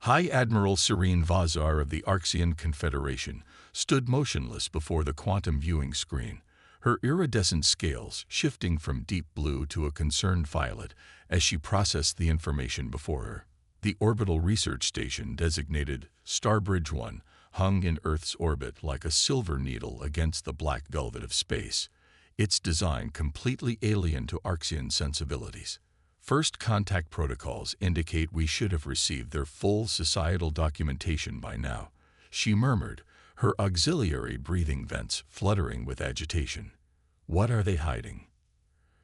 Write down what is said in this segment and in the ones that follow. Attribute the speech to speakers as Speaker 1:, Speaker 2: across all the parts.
Speaker 1: High Admiral Serene Vazar of the Archean Confederation stood motionless before the quantum viewing screen, her iridescent scales shifting from deep blue to a concerned violet as she processed the information before her. The orbital research station, designated Starbridge 1, hung in Earth's orbit like a silver needle against the black velvet of space, its design completely alien to Archean sensibilities. First contact protocols indicate we should have received their full societal documentation by now, she murmured, her auxiliary breathing vents fluttering with agitation. What are they hiding?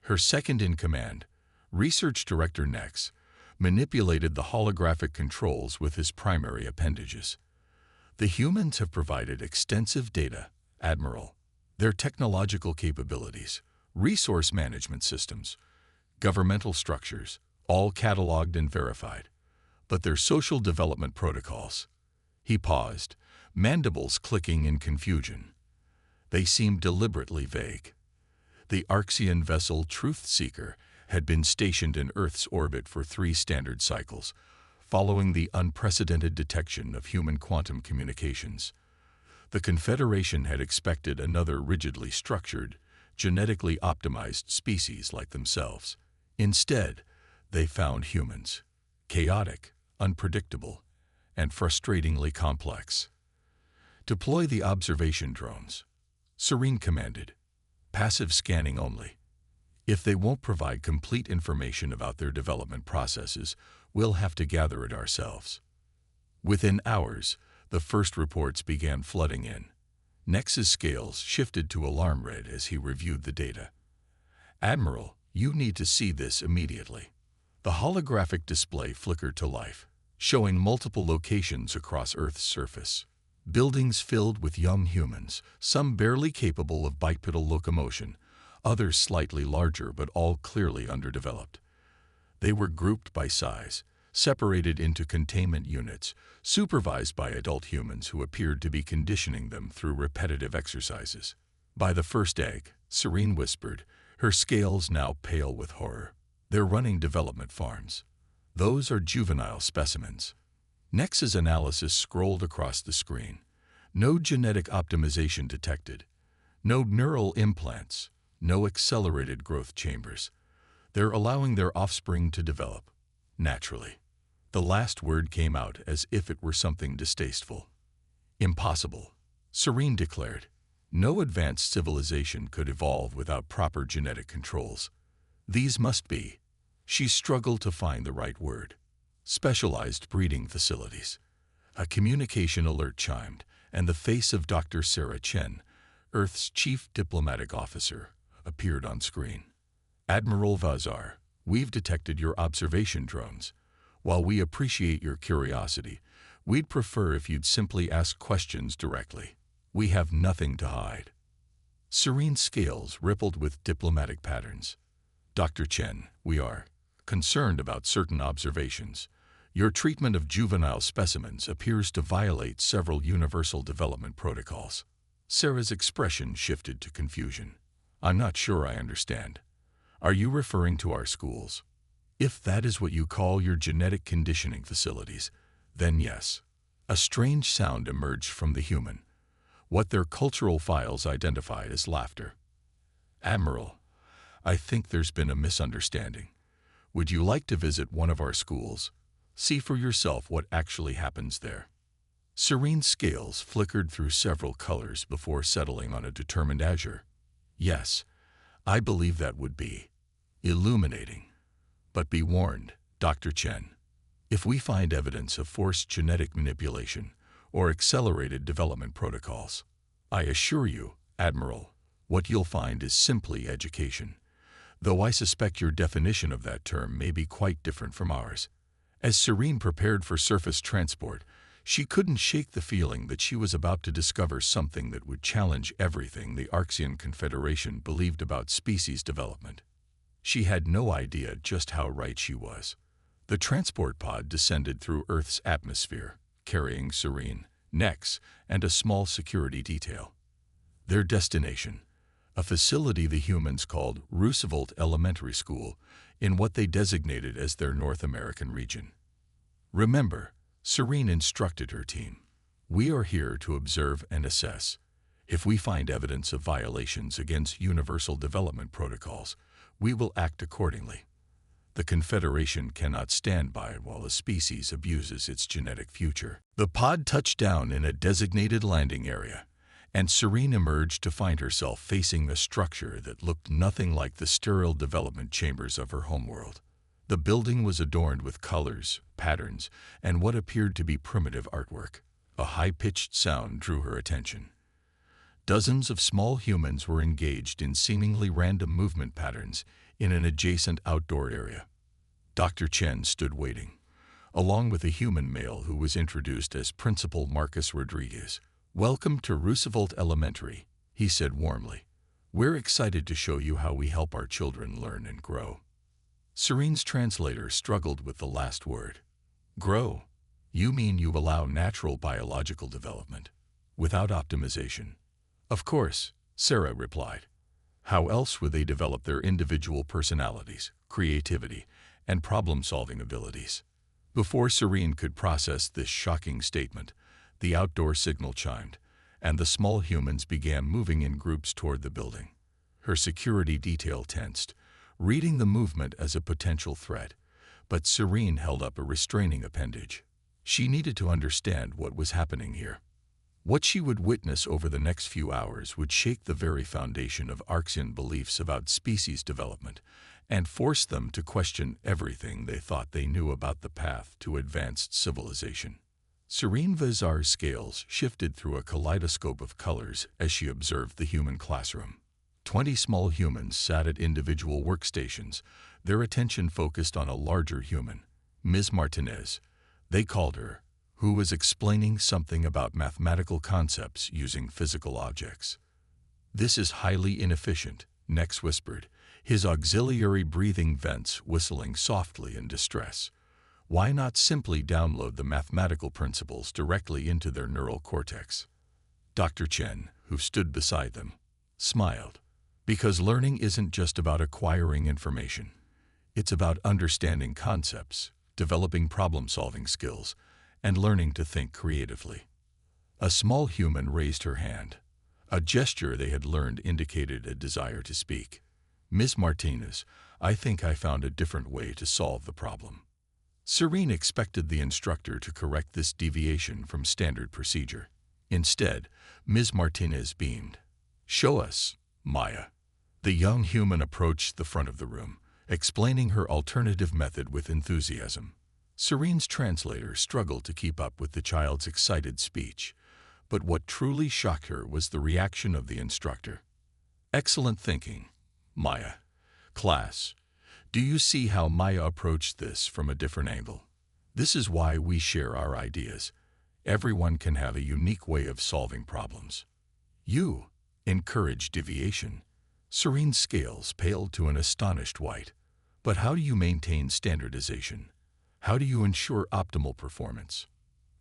Speaker 1: Her second-in-command, Research Director Nex, manipulated the holographic controls with his primary appendages. The humans have provided extensive data, Admiral. Their technological capabilities, resource management systems, governmental structures, all cataloged and verified. But their social development protocols. He paused, mandibles clicking in confusion. They seemed deliberately vague. The Archean vessel Truth Seeker had been stationed in Earth's orbit for 3 standard cycles, following the unprecedented detection of human quantum communications. The Confederation had expected another rigidly structured, genetically optimized species like themselves. Instead, they found humans, chaotic, unpredictable, and frustratingly complex. Deploy the observation drones, Serene commanded. Passive scanning only. If they won't provide complete information about their development processes, we'll have to gather it ourselves. Within hours, the first reports began flooding in. Nex's scales shifted to alarm red as he reviewed the data. Admiral, you need to see this immediately. The holographic display flickered to life, showing multiple locations across Earth's surface. Buildings filled with young humans, some barely capable of bipedal locomotion, others slightly larger but all clearly underdeveloped. They were grouped by size, separated into containment units, supervised by adult humans who appeared to be conditioning them through repetitive exercises. By the first egg, Serene whispered, her scales now pale with horror. They're running development farms. Those are juvenile specimens. Nex's analysis scrolled across the screen. No genetic optimization detected. No neural implants. No accelerated growth chambers. They're allowing their offspring to develop. Naturally. The last word came out as if it were something distasteful. Impossible, Serene declared. No advanced civilization could evolve without proper genetic controls. These must be, she struggled to find the right word, specialized breeding facilities. A communication alert chimed, and the face of Dr. Sarah Chen, Earth's chief diplomatic officer, appeared on screen. Admiral Vazar, we've detected your observation drones. While we appreciate your curiosity, we'd prefer if you'd simply ask questions directly. We have nothing to hide. Serene's scales rippled with diplomatic patterns. Dr. Chen, we are concerned about certain observations. Your treatment of juvenile specimens appears to violate several universal development protocols. Sarah's expression shifted to confusion. I'm not sure I understand. Are you referring to our schools? If that is what you call your genetic conditioning facilities, then yes. A strange sound emerged from the human, what their cultural files identified as laughter. Admiral, I think there's been a misunderstanding. Would you like to visit one of our schools? See for yourself what actually happens there. Serene's scales flickered through several colors before settling on a determined azure. Yes, I believe that would be illuminating. But be warned, Dr. Chen. If we find evidence of forced genetic manipulation or accelerated development protocols, I assure you, Admiral, what you'll find is simply education, though I suspect your definition of that term may be quite different from ours. As Serene prepared for surface transport, she couldn't shake the feeling that she was about to discover something that would challenge everything the Archean Confederation believed about species development. She had no idea just how right she was. The transport pod descended through Earth's atmosphere, carrying Serene, Nex, and a small security detail. Their destination, a facility the humans called Roosevelt Elementary School in what they designated as their North American region. Remember, Serene instructed her team. We are here to observe and assess. If we find evidence of violations against universal development protocols, we will act accordingly. The Confederation cannot stand by while a species abuses its genetic future. The pod touched down in a designated landing area, and Serene emerged to find herself facing a structure that looked nothing like the sterile development chambers of her homeworld. The building was adorned with colors, patterns, and what appeared to be primitive artwork. A high-pitched sound drew her attention. Dozens of small humans were engaged in seemingly random movement patterns in an adjacent outdoor area. Dr. Chen stood waiting, along with a human male who was introduced as Principal Marcus Rodriguez. "Welcome to Roosevelt Elementary," he said warmly. "We're excited to show you how we help our children learn and grow." Serene's translator struggled with the last word. "Grow? You mean you allow natural biological development, without optimization?" "Of course," Sarah replied. "How else would they develop their individual personalities, creativity, and problem-solving abilities?" Before Serene could process this shocking statement, the outdoor signal chimed, and the small humans began moving in groups toward the building. Her security detail tensed, reading the movement as a potential threat, but Serene held up a restraining appendage. She needed to understand what was happening here. What she would witness over the next few hours would shake the very foundation of Arxian beliefs about species development and force them to question everything they thought they knew about the path to advanced civilization. Serene Vazar's scales shifted through a kaleidoscope of colors as she observed the human classroom. 20 small humans sat at individual workstations, their attention focused on a larger human, Ms. Martinez, they called her, who was explaining something about mathematical concepts using physical objects. "This is highly inefficient," Nex whispered, his auxiliary breathing vents whistling softly in distress. "Why not simply download the mathematical principles directly into their neural cortex?" Dr. Chen, who stood beside them, smiled. "Because learning isn't just about acquiring information. It's about understanding concepts, developing problem-solving skills, and learning to think creatively." A small human raised her hand. A gesture they had learned indicated a desire to speak. "Ms. Martinez, I think I found a different way to solve the problem." Serene expected the instructor to correct this deviation from standard procedure. Instead, Ms. Martinez beamed. "Show us, Maya." The young human approached the front of the room, explaining her alternative method with enthusiasm. Serene's translator struggled to keep up with the child's excited speech, but what truly shocked her was the reaction of the instructor. "Excellent thinking, Maya. Class, do you see how Maya approached this from a different angle? This is why we share our ideas. Everyone can have a unique way of solving problems." "You encourage deviation." Serene's scales paled to an astonished white. "But how do you maintain standardization? How do you ensure optimal performance?"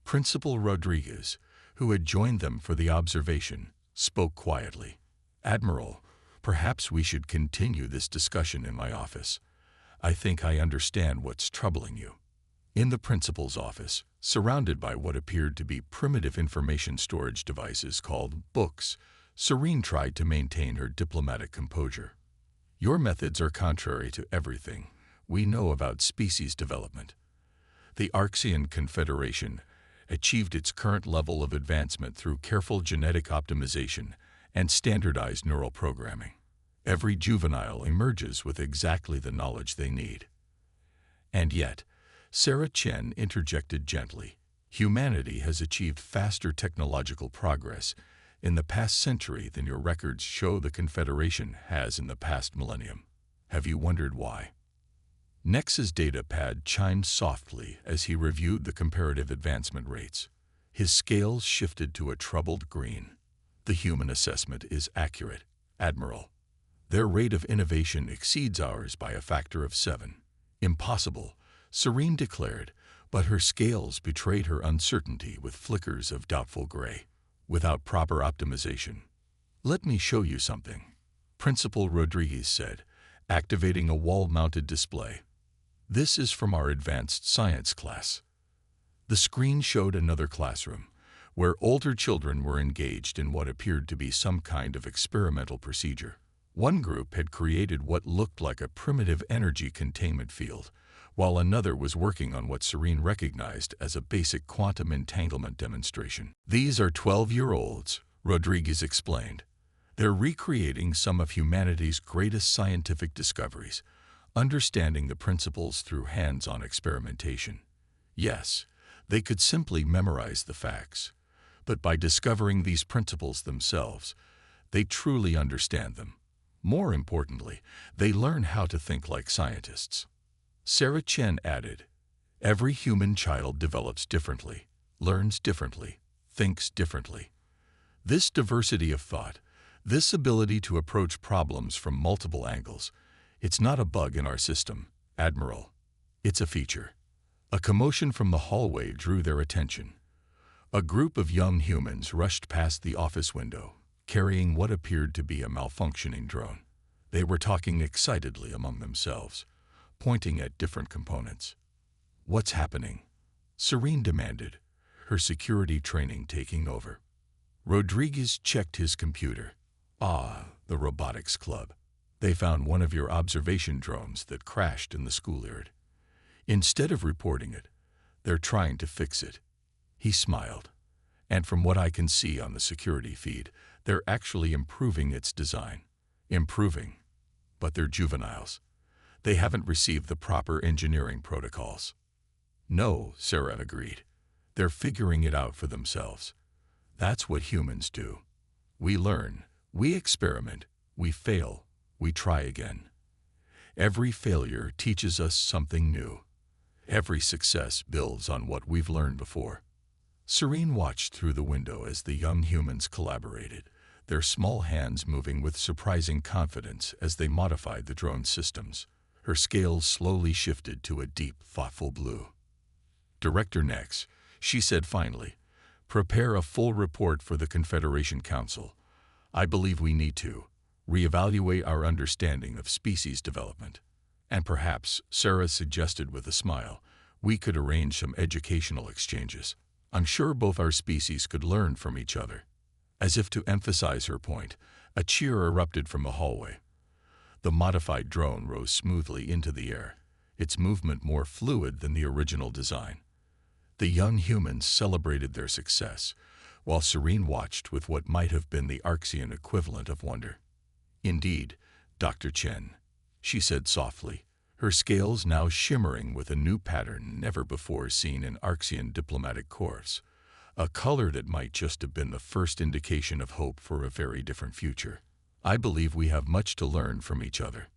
Speaker 1: Principal Rodriguez, who had joined them for the observation, spoke quietly. "Admiral, perhaps we should continue this discussion in my office. I think I understand what's troubling you." In the principal's office, surrounded by what appeared to be primitive information storage devices called books, Serene tried to maintain her diplomatic composure. "Your methods are contrary to everything we know about species development. The Arxian Confederation achieved its current level of advancement through careful genetic optimization and standardized neural programming. Every juvenile emerges with exactly the knowledge they need." And yet, Sarah Chen interjected gently, "Humanity has achieved faster technological progress in the past century than your records show the Confederation has in the past millennium. Have you wondered why?" Nex's data pad chimed softly as he reviewed the comparative advancement rates. His scales shifted to a troubled green. "The human assessment is accurate, Admiral. Their rate of innovation exceeds ours by a factor of 7. "Impossible," Serene declared, but her scales betrayed her uncertainty with flickers of doubtful gray. "Without proper optimization." "Let me show you something," Principal Rodriguez said, activating a wall-mounted display. "This is from our advanced science class." The screen showed another classroom, where older children were engaged in what appeared to be some kind of experimental procedure. One group had created what looked like a primitive energy containment field, while another was working on what Serene recognized as a basic quantum entanglement demonstration. "These are 12-year-olds," Rodriguez explained. "They're recreating some of humanity's greatest scientific discoveries, understanding the principles through hands-on experimentation. Yes, they could simply memorize the facts, but by discovering these principles themselves, they truly understand them. More importantly, they learn how to think like scientists." Sarah Chen added, "Every human child develops differently, learns differently, thinks differently. This diversity of thought, this ability to approach problems from multiple angles, it's not a bug in our system, Admiral. It's a feature." A commotion from the hallway drew their attention. A group of young humans rushed past the office window, carrying what appeared to be a malfunctioning drone. They were talking excitedly among themselves, pointing at different components. "What's happening?" Serene demanded, her security training taking over. Rodriguez checked his computer. The robotics club. They found one of your observation drones that crashed in the schoolyard. Instead of reporting it, they're trying to fix it." He smiled. "And from what I can see on the security feed, they're actually improving its design." Improving. But they're juveniles. They haven't received the proper engineering protocols. "No," Sarah agreed. "They're figuring it out for themselves. That's what humans do. We learn, we experiment, we fail, we try again. Every failure teaches us something new. Every success builds on what we've learned before." Serene watched through the window as the young humans collaborated, their small hands moving with surprising confidence as they modified the drone systems. Her scales slowly shifted to a deep, thoughtful blue. "Director Nex," she said finally, "prepare a full report for the Confederation Council. I believe we need to reevaluate our understanding of species development. And perhaps," Sarah suggested with a smile, "we could arrange some educational exchanges. I'm sure both our species could learn from each other." As if to emphasize her point, a cheer erupted from the hallway. The modified drone rose smoothly into the air, its movement more fluid than the original design. The young humans celebrated their success, while Serene watched with what might have been the Arxian equivalent of wonder. "Indeed, Dr. Chen," she said softly, her scales now shimmering with a new pattern never before seen in Arxian diplomatic corps, a color that might just have been the first indication of hope for a very different future. "I believe we have much to learn from each other."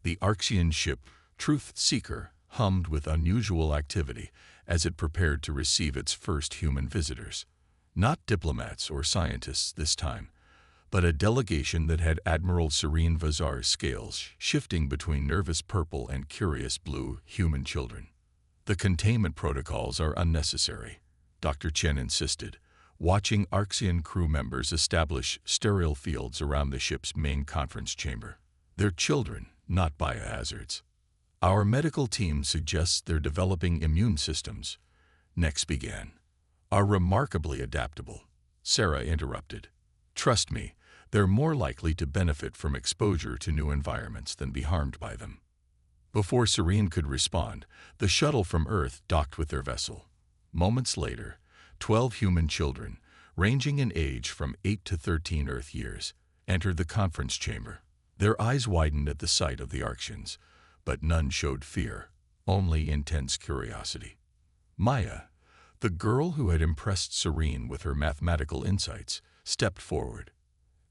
Speaker 1: The Arxian ship, Truth Seeker, hummed with unusual activity as it prepared to receive its first human visitors. Not diplomats or scientists this time, but a delegation that had Admiral Serene Vazar's scales shifting between nervous purple and curious blue human children. "The containment protocols are unnecessary," Dr. Chen insisted, watching Arxian crew members establish sterile fields around the ship's main conference chamber. "They're children, not biohazards. Our medical team suggests they're developing immune systems," Nex began. "Are remarkably adaptable," Sarah interrupted. "Trust me, they're more likely to benefit from exposure to new environments than be harmed by them." Before Serene could respond, the shuttle from Earth docked with their vessel. Moments later, 12 human children, ranging in age from 8 to 13 Earth years, entered the conference chamber. Their eyes widened at the sight of the Arxians, but none showed fear, only intense curiosity. Maya, the girl who had impressed Serene with her mathematical insights, stepped forward.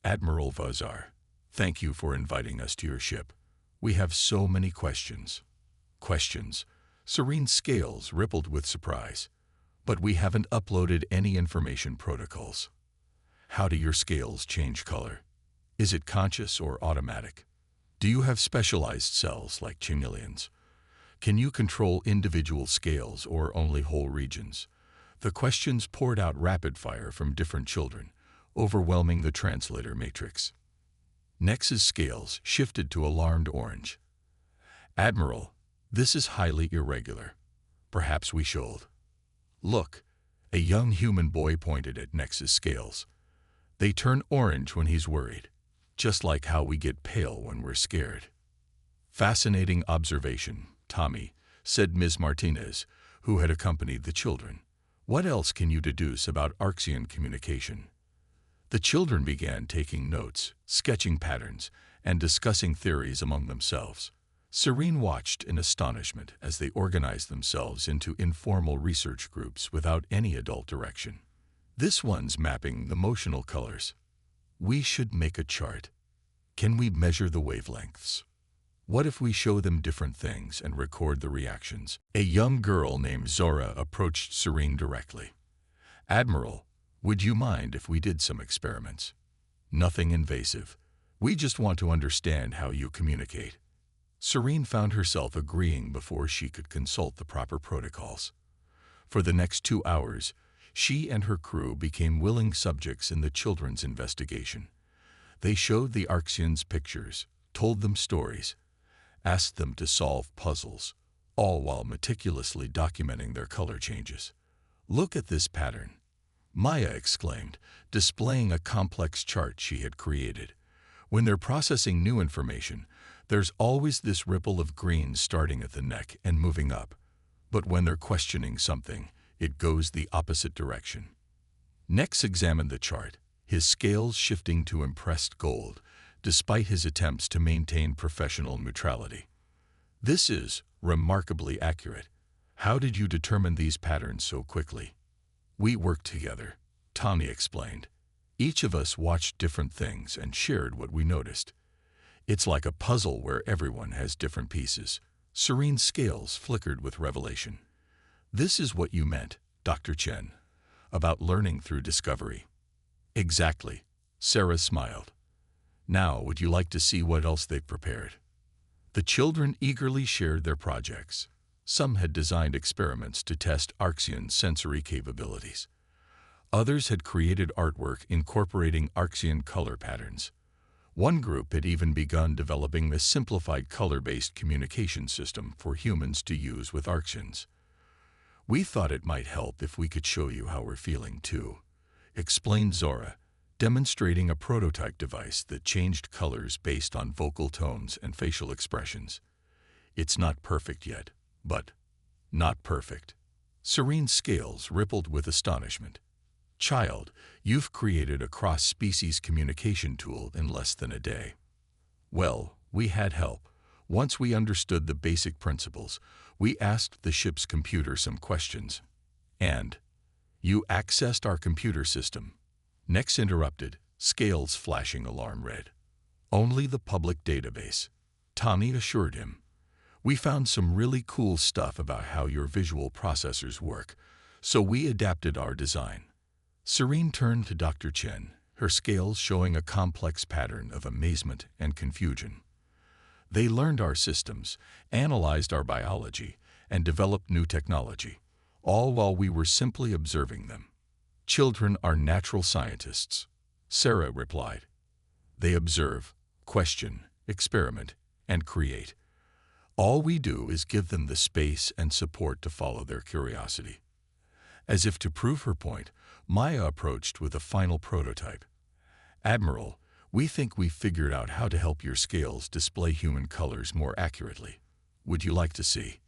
Speaker 1: "Admiral Vazar, thank you for inviting us to your ship. We have so many questions." "Questions?" Serene's scales rippled with surprise. "But we haven't uploaded any information protocols. How do your scales change color? Is it conscious or automatic? Do you have specialized cells like chenillions? Can you control individual scales or only whole regions?" The questions poured out rapid fire from different children, overwhelming the translator matrix. Nex's scales shifted to alarmed orange. "Admiral, this is highly irregular. Perhaps we should." Look, a young human boy pointed at Nex's scales. They turn orange when he's worried, just like how we get pale when we're scared. Fascinating observation, Tommy, said Ms. Martinez, who had accompanied the children. What else can you deduce about Arxian communication? The children began taking notes, sketching patterns, and discussing theories among themselves. Serene watched in astonishment as they organized themselves into informal research groups without any adult direction. This one's mapping the motional colors. We should make a chart. Can we measure the wavelengths? What if we show them different things and record the reactions? A young girl named Zora approached Serene directly. Admiral, would you mind if we did some experiments? Nothing invasive. We just want to understand how you communicate. Serene found herself agreeing before she could consult the proper protocols. For the next 2 hours, she and her crew became willing subjects in the children's investigation. They showed the Arxians pictures, told them stories, asked them to solve puzzles, all while meticulously documenting their color changes. Look at this pattern, Maya exclaimed, displaying a complex chart she had created. When they're processing new information, there's always this ripple of green starting at the neck and moving up. But when they're questioning something, it goes the opposite direction. Nex examined the chart, his scales shifting to impressed gold, despite his attempts to maintain professional neutrality. This is remarkably accurate. How did you determine these patterns so quickly? We worked together, Tommy explained. Each of us watched different things and shared what we noticed. It's like a puzzle where everyone has different pieces. Serene's scales flickered with revelation. This is what you meant, Dr. Chen, about learning through discovery. Exactly, Sarah smiled. Now, would you like to see what else they've prepared? The children eagerly shared their projects. Some had designed experiments to test Arxian sensory capabilities. Others had created artwork incorporating Arxian color patterns. One group had even begun developing a simplified color-based communication system for humans to use with Arxians. We thought it might help if we could show you how we're feeling too, explained Zora, demonstrating a prototype device that changed colors based on vocal tones and facial expressions. It's not perfect yet, but not perfect. Serene's scales rippled with astonishment. Child, you've created a cross-species communication tool in less than a day. Well, we had help. Once we understood the basic principles, we asked the ship's computer some questions. And you accessed our computer system. Nex interrupted, scales flashing alarm red. Only the public database, Tommy assured him. We found some really cool stuff about how your visual processors work, so we adapted our design. Serene turned to Dr. Chen, her scales showing a complex pattern of amazement and confusion. They learned our systems, analyzed our biology, and developed new technology, all while we were simply observing them. Children are natural scientists, Sarah replied. They observe, question, experiment, and create. All we do is give them the space and support to follow their curiosity. As if to prove her point, Maya approached with a final prototype. Admiral, we think we've figured out how to help your scales display human colors more accurately. Would you like to see?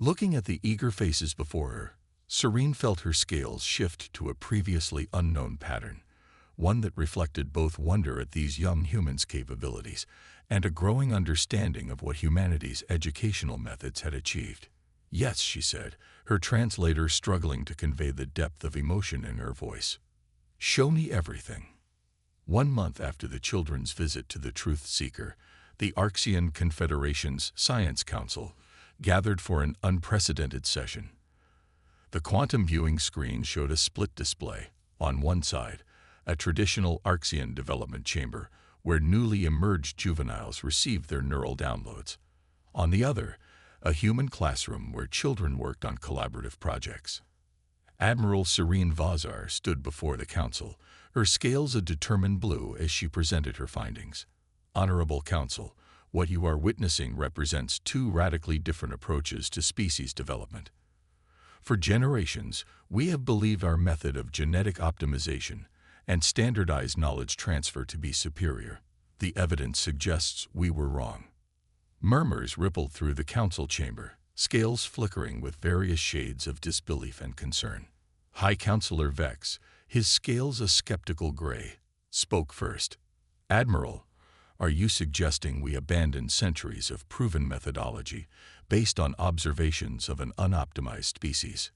Speaker 1: Looking at the eager faces before her, Serene felt her scales shift to a previously unknown pattern, one that reflected both wonder at these young humans' capabilities and a growing understanding of what humanity's educational methods had achieved. Yes, she said, her translator struggling to convey the depth of emotion in her voice. Show me everything. 1 month after the children's visit to the Truth Seeker, the Arxian Confederation's Science Council gathered for an unprecedented session. The quantum viewing screen showed a split display. On one side, a traditional Arxian development chamber where newly emerged juveniles received their neural downloads. On the other, a human classroom where children worked on collaborative projects. Admiral Serene Vazar stood before the council, her scales a determined blue as she presented her findings. Honorable Council, what you are witnessing represents 2 radically different approaches to species development. For generations, we have believed our method of genetic optimization and standardized knowledge transfer to be superior. The evidence suggests we were wrong. Murmurs rippled through the council chamber, scales flickering with various shades of disbelief and concern. High Counselor Vex, his scales a skeptical gray, spoke first. "Admiral, are you suggesting we abandon centuries of proven methodology based on observations of an unoptimized species?"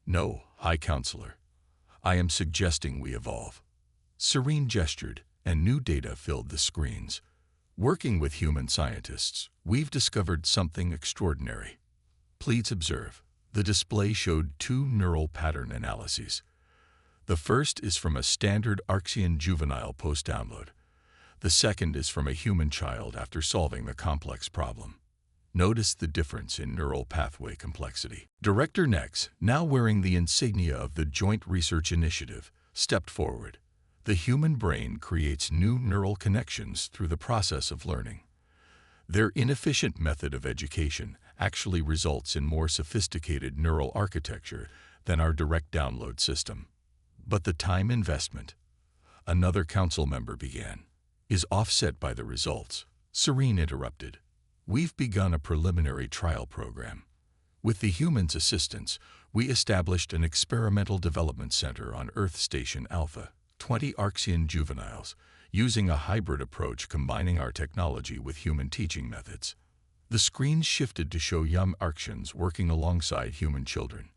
Speaker 1: "No, High Counselor. I am suggesting we evolve." Serene gestured, and new data filled the screens. "Working with human scientists, we've discovered something extraordinary. Please observe." The display showed two neural pattern analyses. The first is from a standard Archean juvenile post-download. The second is from a human child after solving the complex problem. Notice the difference in neural pathway complexity. Director Nex, now wearing the insignia of the Joint Research Initiative, stepped forward. The human brain creates new neural connections through the process of learning. Their inefficient method of education actually results in more sophisticated neural architecture than our direct download system. But the time investment, another council member began, is offset by the results. Serene interrupted. "We've begun a preliminary trial program. With the humans' assistance, we established an experimental development center on Earth Station Alpha, 20 Archean juveniles, using a hybrid approach combining our technology with human teaching methods." The screens shifted to show young Archeans working alongside human children.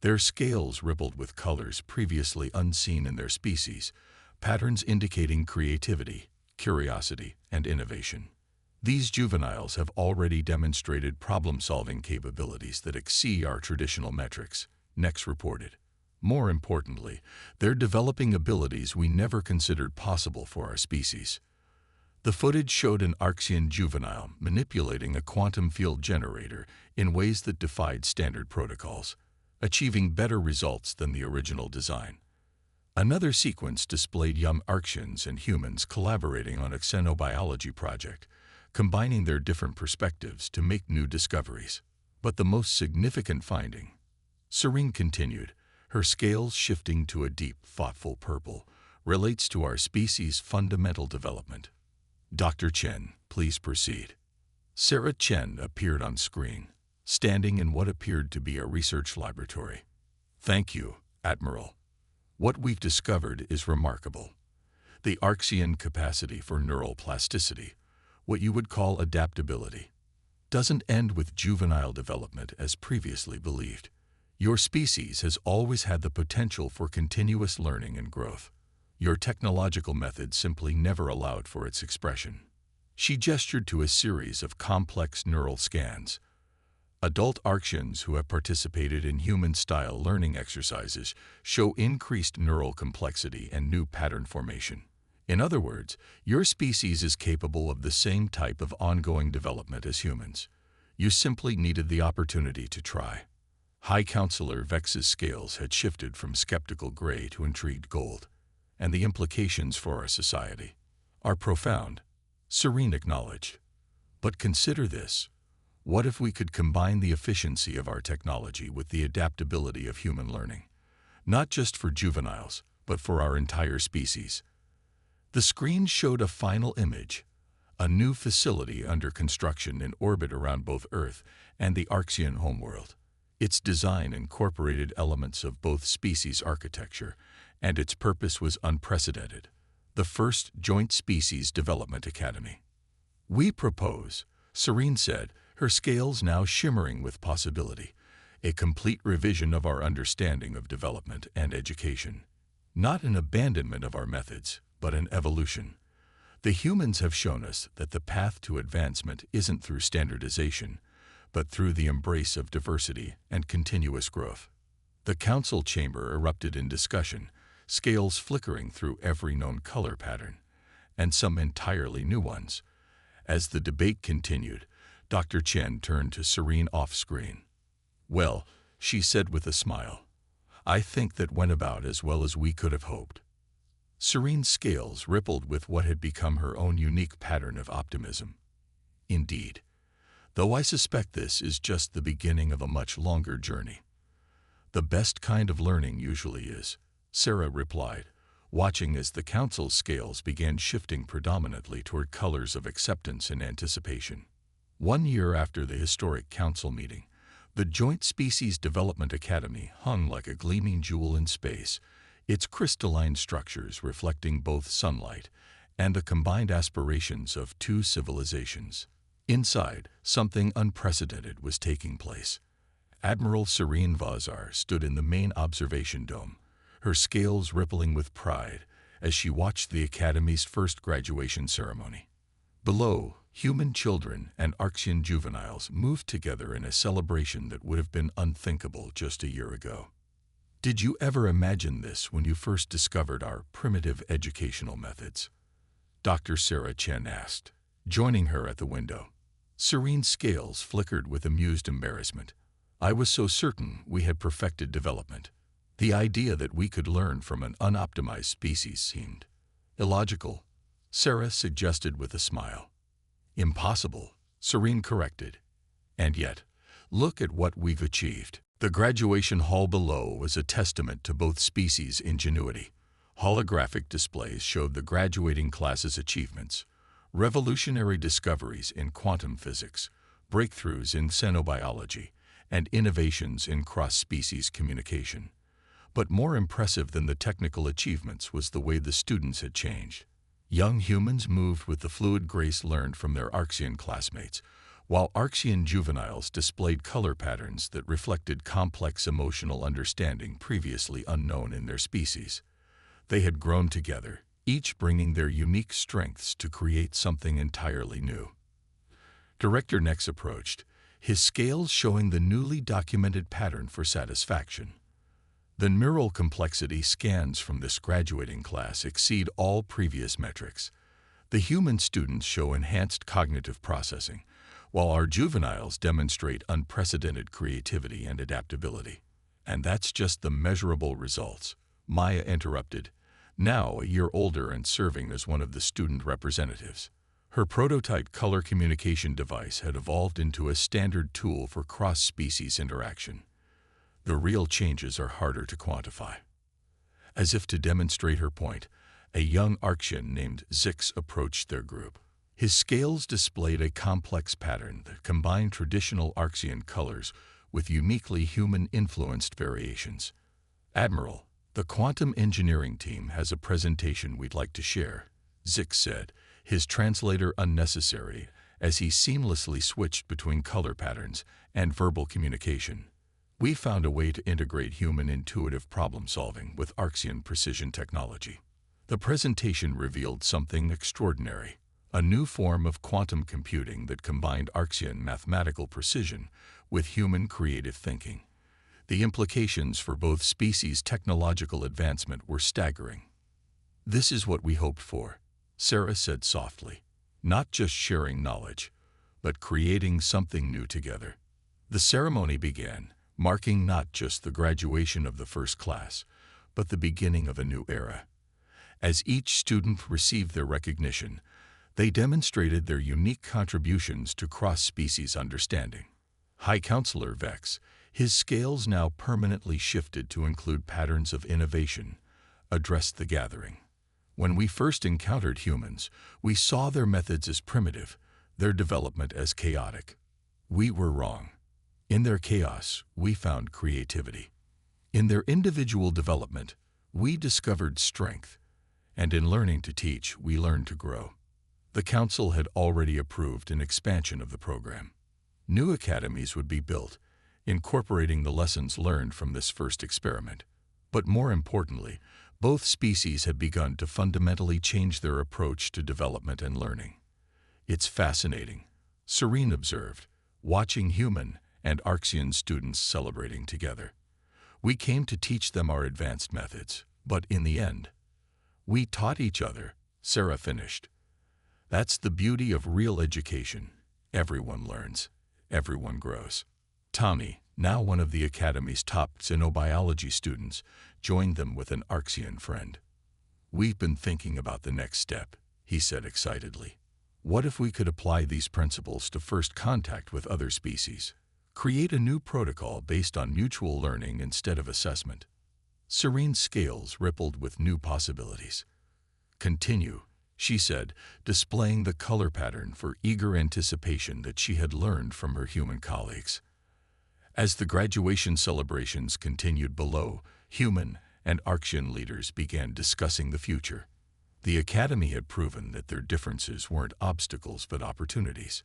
Speaker 1: Their scales rippled with colors previously unseen in their species, patterns indicating creativity, curiosity, and innovation. These juveniles have already demonstrated problem-solving capabilities that exceed our traditional metrics, Nex reported. More importantly, they're developing abilities we never considered possible for our species. The footage showed an Archean juvenile manipulating a quantum field generator in ways that defied standard protocols, achieving better results than the original design. Another sequence displayed young Archeans and humans collaborating on a xenobiology project, combining their different perspectives to make new discoveries. But the most significant finding, Serene continued, her scales shifting to a deep, thoughtful purple, relates to our species' fundamental development. "Dr. Chen, please proceed." Sarah Chen appeared on screen, standing in what appeared to be a research laboratory. "Thank you, Admiral. What we've discovered is remarkable. The Archean capacity for neural plasticity, what you would call adaptability, doesn't end with juvenile development as previously believed. Your species has always had the potential for continuous learning and growth. Your technological method simply never allowed for its expression." She gestured to a series of complex neural scans. Adult Archeans who have participated in human-style learning exercises show increased neural complexity and new pattern formation. In other words, your species is capable of the same type of ongoing development as humans. You simply needed the opportunity to try. High Counselor Vex's scales had shifted from skeptical gray to intrigued gold, and the implications for our society are profound, Serene acknowledged. But consider this. What if we could combine the efficiency of our technology with the adaptability of human learning? Not just for juveniles, but for our entire species. The screen showed a final image, a new facility under construction in orbit around both Earth and the Archean homeworld. Its design incorporated elements of both species architecture, and its purpose was unprecedented. The first Joint Species Development Academy. "We propose," Serene said, her scales now shimmering with possibility, "a complete revision of our understanding of development and education. Not an abandonment of our methods, but an evolution. The humans have shown us that the path to advancement isn't through standardization, but through the embrace of diversity and continuous growth." The council chamber erupted in discussion, scales flickering through every known color pattern, and some entirely new ones. As the debate continued, Dr. Chen turned to Serene off-screen. "Well," she said with a smile, "I think that went about as well as we could have hoped." Serene's scales rippled with what had become her own unique pattern of optimism. "Indeed, though I suspect this is just the beginning of a much longer journey." The best kind of learning usually is, Sarah replied, watching as the council's scales began shifting predominantly toward colors of acceptance and anticipation. 1 year after the historic council meeting, the Joint Species Development Academy hung like a gleaming jewel in space, its crystalline structures reflecting both sunlight and the combined aspirations of two civilizations. Inside, something unprecedented was taking place. Admiral Serene Vazar stood in the main observation dome, her scales rippling with pride as she watched the Academy's first graduation ceremony. Below, human children and Archean juveniles moved together in a celebration that would have been unthinkable just a year ago. Did you ever imagine this when you first discovered our primitive educational methods? Dr. Sarah Chen asked, joining her at the window. Serene's scales flickered with amused embarrassment. I was so certain we had perfected development. The idea that we could learn from an unoptimized species seemed illogical, Sarah suggested with a smile. Impossible, Serene corrected. And yet, look at what we've achieved. The graduation hall below was a testament to both species' ingenuity. Holographic displays showed the graduating class's achievements, revolutionary discoveries in quantum physics, breakthroughs in xenobiology, and innovations in cross-species communication. But more impressive than the technical achievements was the way the students had changed. Young humans moved with the fluid grace learned from their Archean classmates, while Archean juveniles displayed color patterns that reflected complex emotional understanding previously unknown in their species. They had grown together, each bringing their unique strengths to create something entirely new. Director Nex approached, his scales showing the newly documented pattern for satisfaction. The neural complexity scans from this graduating class exceed all previous metrics. The human students show enhanced cognitive processing, while our juveniles demonstrate unprecedented creativity and adaptability. And that's just the measurable results, Maya interrupted, now a year older and serving as one of the student representatives. Her prototype color communication device had evolved into a standard tool for cross-species interaction. The real changes are harder to quantify. As if to demonstrate her point, a young Archean named Zix approached their group. His scales displayed a complex pattern that combined traditional Archean colors with uniquely human-influenced variations. Admiral, the quantum engineering team has a presentation we'd like to share, Zix said, his translator unnecessary as he seamlessly switched between color patterns and verbal communication. We found a way to integrate human intuitive problem-solving with Archean precision technology. The presentation revealed something extraordinary, a new form of quantum computing that combined Archean mathematical precision with human creative thinking. The implications for both species' technological advancement were staggering. This is what we hoped for, Sarah said softly, not just sharing knowledge, but creating something new together. The ceremony began, marking not just the graduation of the first class, but the beginning of a new era. As each student received their recognition, they demonstrated their unique contributions to cross-species understanding. High Counselor Vex, his scales now permanently shifted to include patterns of innovation, addressed the gathering. When we first encountered humans, we saw their methods as primitive, their development as chaotic. We were wrong. In their chaos, we found creativity. In their individual development, we discovered strength. And in learning to teach, we learned to grow. The Council had already approved an expansion of the program. New academies would be built, incorporating the lessons learned from this first experiment. But more importantly, both species had begun to fundamentally change their approach to development and learning. It's fascinating, Serene observed, watching human and Archean students celebrating together. We came to teach them our advanced methods, but in the end, we taught each other, Sarah finished. That's the beauty of real education. Everyone learns. Everyone grows. Tommy, now one of the Academy's top xenobiology students, joined them with an Archean friend. We've been thinking about the next step, he said excitedly. What if we could apply these principles to first contact with other species? Create a new protocol based on mutual learning instead of assessment. Serene's scales rippled with new possibilities. Continue, she said, displaying the color pattern for eager anticipation that she had learned from her human colleagues. As the graduation celebrations continued below, human and Archean leaders began discussing the future. The Academy had proven that their differences weren't obstacles but opportunities.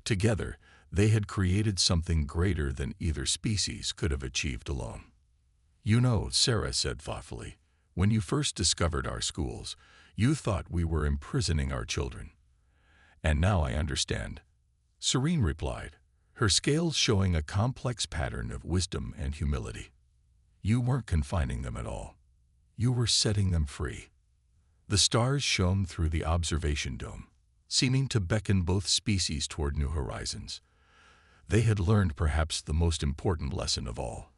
Speaker 1: Together, they had created something greater than either species could have achieved alone. You know, Sarah said thoughtfully, when you first discovered our schools, you thought we were imprisoning our children. And now I understand. Serene replied, her scales showing a complex pattern of wisdom and humility. You weren't confining them at all. You were setting them free. The stars shone through the observation dome, seeming to beckon both species toward new horizons. They had learned perhaps the most important lesson of all,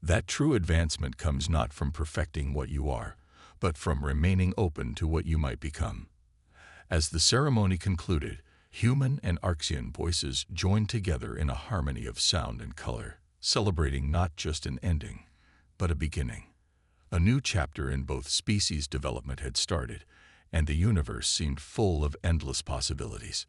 Speaker 1: that true advancement comes not from perfecting what you are, but from remaining open to what you might become. As the ceremony concluded, human and Archean voices joined together in a harmony of sound and color, celebrating not just an ending, but a beginning. A new chapter in both species' development had started, and the universe seemed full of endless possibilities.